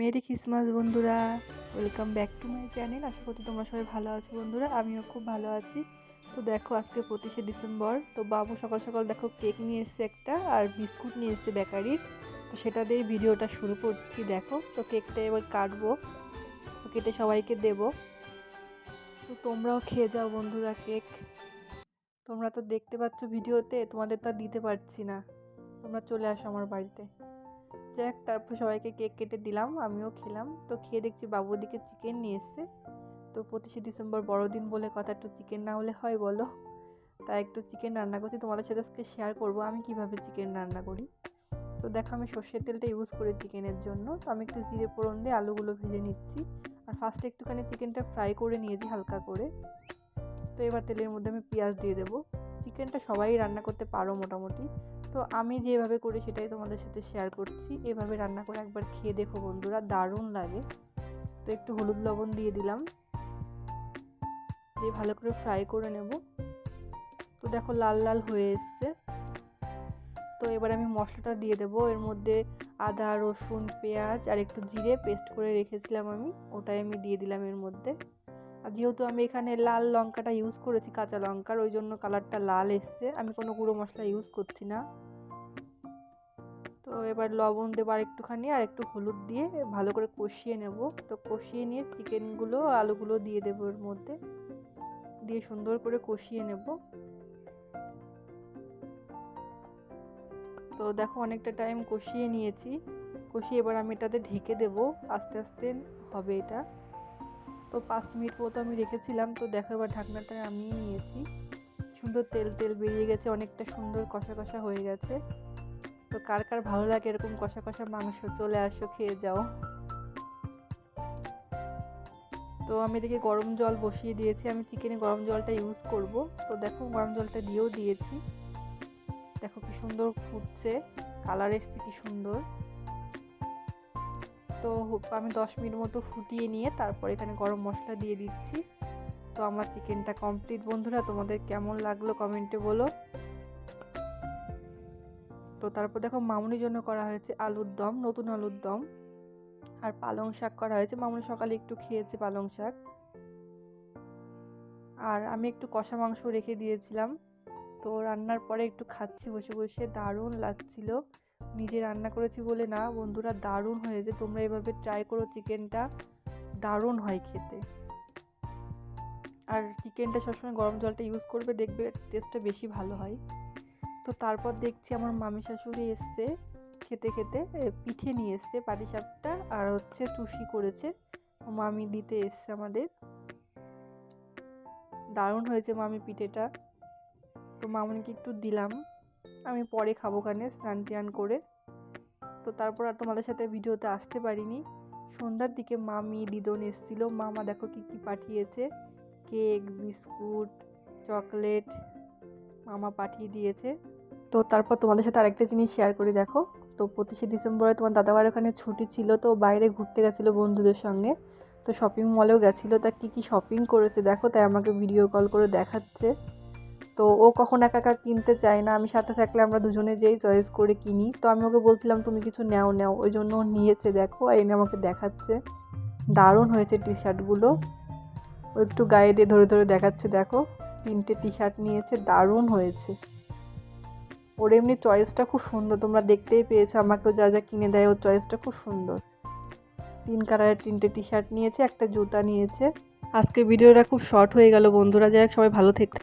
Mary Christmas বন্ধুরা, welcome back to my channel. আশা করছি তোমরা সবাই ভালো আছো বন্ধুরা, আমিও খুব ভালো আছি। তো দেখো আজকে 25শে ডিসেম্বর। তো বাবু সকাল সকাল দেখো কেক নিয়ে এসছে একটা, আর বিস্কুট নিয়ে এসছে বেকারির। তো সেটা দিয়েই ভিডিওটা শুরু করছি। দেখো তো কেকটা এবার কাটবো, তো কেটে সবাইকে দেবো। তো তোমরাও খেয়ে যাও বন্ধুরা কেক। তোমরা তো দেখতে পাচ্ছ ভিডিওতে, তোমাদের তো আর দিতে পারছি না, তোমরা চলে আসো আমার বাড়িতে। যাক, তারপর সবাইকে কেক কেটে দিলাম, আমিও খেলাম। তো খেয়ে দেখছি বাবু ওদিকে চিকেন নিয়ে এসছে। তো 25শে ডিসেম্বর বড়দিন বলে কথা, একটু চিকেন না হলে হয় বলো? তাই একটু চিকেন রান্না করছি, তোমাদের সাথে আজকে শেয়ার করবো আমি কিভাবে চিকেন রান্না করি। তো দেখো আমি সর্ষের তেলটা ইউজ করি চিকেনের জন্য। তো আমি একটু জিরে ফোড়ন দিয়ে আলুগুলো ভেজে নিচ্ছি, আর ফার্স্টে একটুখানি চিকেনটা ফ্রাই করে নিয়েছি হালকা করে। তো এবার তেলের মধ্যে আমি পেঁয়াজ দিয়ে দেবো। চিকেনটা সবাই রান্না করতে পারো মোটামুটি, তো আমি যেভাবে করি সেটাই তোমাদের সাথে শেয়ার করছি। এভাবে রান্না করে একবার খেয়ে দেখো বন্ধুরা, দারুণ লাগে। তো একটু হলুদ লবণ দিয়ে দিলাম, দিয়ে ভালো করে ফ্রাই করে নেব। তো দেখো লাল লাল হয়ে এসছে। তো এবার আমি মশলাটা দিয়ে দেবো। এর মধ্যে আদা রসুন পেঁয়াজ আর একটু জিরে পেস্ট করে রেখেছিলাম আমি, ওটাই আমি দিয়ে দিলাম এর মধ্যে। আর যেহেতু আমি এখানে লাল লঙ্কাটা ইউজ করেছি, কাঁচা লঙ্কার, ওই জন্য কালারটা লাল এসছে। আমি কোনো গুঁড়ো মশলা ইউজ করছি না। তো এবার লবণ দেবো আর একটুখানি, আর একটু হলুদ দিয়ে ভালো করে কষিয়ে নেব। তো কষিয়ে নিয়ে চিকেনগুলো আলুগুলো দিয়ে দেবো এর মধ্যে, দিয়ে সুন্দর করে কষিয়ে নেব। তো দেখো অনেকটা টাইম কষিয়ে নিয়েছি। কষিয়ে এবার আমি এটাতে ঢেকে দেব, আস্তে আস্তে হবে এটা। তো 5 মিনিট মতো আমি রেখেছিলাম। তো দেখো এবার ঢাকনাটা নামিয়ে নিয়েছি। সুন্দর তেল তেল বেরিয়ে গেছে, অনেকটা সুন্দর কষা কষা হয়ে গেছে। তো কার কার ভালো লাগে এরকম কষা কষা মাংস, চলে আসো খেয়ে যাও। তো আমি এদিকে গরম জল বসিয়ে দিয়েছি, আমি চিকেনে গরম জলটা ইউজ করব। তো দেখো গরম জলটা দিয়েও দিয়েছি। দেখো কি সুন্দর ফুটছে, কালার এসছে কি সুন্দর। তো আমি 10 মিনিট মতো ফুটিয়ে নিয়ে তারপর এখানে গরম মশলা দিয়ে দিচ্ছি। তো আমার চিকেনটা কমপ্লিট বন্ধুরা, তোমাদের কেমন লাগলো কমেন্টে বলো। তো তারপর দেখো মামুনির জন্য করা হয়েছে আলুর দম, নতুন আলুর দম, আর পালং শাক করা হয়েছে। মামুনি সকালে একটু খেয়েছে পালং শাক। আর আমি একটু কষা মাংস রেখে দিয়েছিলাম, তো রান্নার পরে একটু খাচ্ছি বসে বসে, দারুণ লাগছিল। নিজে রান্না করেছি বলে না বন্ধুরা, দারুণ হয়েছে। তোমরা এভাবে ট্রাই করো, চিকেনটা দারুণ হয় খেতে। আর চিকেনটা সবসময় গরম জলটা ইউজ করবে, দেখবে টেস্টটা বেশি ভালো হয়। তো তারপর দেখছি আমার মামি শাশুড়ি এসছে, খেতে খেতে পিঠে নিয়ে এসছে, পাটিসাপটা আর হচ্ছে টুসি করেছে, মামি দিতে এসছে আমাদের। দারুণ হয়েছে মামি পিঠেটা। তো মামনিকে একটু দিলাম, আমি পরে খাবো কানে স্নান টান করে। তো তারপর আর তোমাদের সাথে ভিডিওতে আসতে পারিনি। সন্ধ্যার দিকে মামি দিদন এসেছিলো, মামা দেখো কী কী পাঠিয়েছে, কেক বিস্কুট চকলেট মামা পাঠিয়ে দিয়েছে। তো তারপর তোমাদের সাথে আরেকটা জিনিস শেয়ার করি। দেখো তো 25শে ডিসেম্বরে তোমার দাদাভাইয়ের ওখানে ছুটি ছিল, তো বাইরে ঘুরতে গেছিলো বন্ধুদের সঙ্গে। তো শপিং মলেও গেছিলো, তা কী কী শপিং করেছে দেখো, তাই আমাকে ভিডিও কল করে দেখাচ্ছে। তো ও কখন একা একা কিনতে চায় না, আমি সাথে থাকলে আমরা দুজনে যেই চয়েস করে কিনি। তো আমি ওকে বলছিলাম তুমি কিছু নাও, ওই জন্য ও নিয়েছে দেখো, আর এনে আমাকে দেখাচ্ছে। দারুণ হয়েছে টি শার্টগুলো, ও একটু গায়ে দিয়ে ধরে ধরে দেখাচ্ছে। দেখো 3টে টি শার্ট নিয়েছে, দারুণ হয়েছে। ওর এমনি চয়েসটা খুব সুন্দর, তোমরা দেখতেই পেয়েছো, আমাকেও যা যা কিনে দেয় ওর চয়েসটা খুব সুন্দর। 3 কালারের 3টে টি শার্ট নিয়েছে, একটা জুতা নিয়েছে। আজকে ভিডিওটা খুব শর্ট হয়ে গেল বন্ধুরা, যাই হোক সবাই ভালো থেকো।